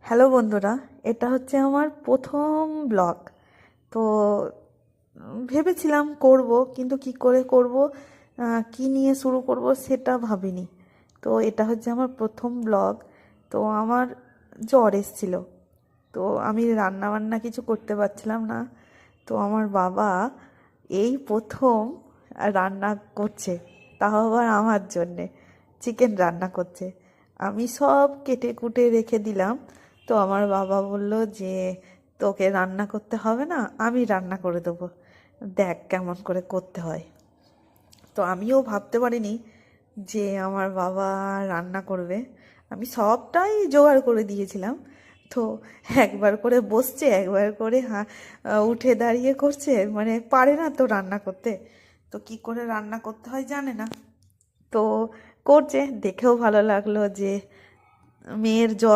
Hello বন্ধুরা, এটা হচ্ছে আমার প্রথম ব্লগ। তো ভেবেছিলাম করব, কিন্তু কি করে করব, কি নিয়ে শুরু করব সেটা ভাবিনি। তো এটা হচ্ছে আমার প্রথম ব্লগ। তো আমার জ্বর এসেছিল, তো আমি রান্না বান্না কিছু করতে পারছিলাম না। তো আমার বাবা এই প্রথম রান্না করছে, তাও আবার আমার জন্যে চিকেন রান্না করছে। আমি সব কেটে কুটে রেখে দিলাম। তো আমার বাবা বলল যে তোকে রান্না করতে হবে না, আমি রান্না করে দেবো, দেখ কেমন করে করতে হয়। তো আমিও ভাবতে পারিনি যে আমার বাবা রান্না করবে। আমি সবটাই জোগাড় করে দিয়েছিলাম। তো একবার করে বসছে, একবার করে উঠে দাঁড়িয়ে করছে, মানে পারে না তো রান্না করতে। তো কি করে রান্না করতে হয় জানে না। তো করছে, দেখেও ভালো লাগলো যে মেয়ের জ্বর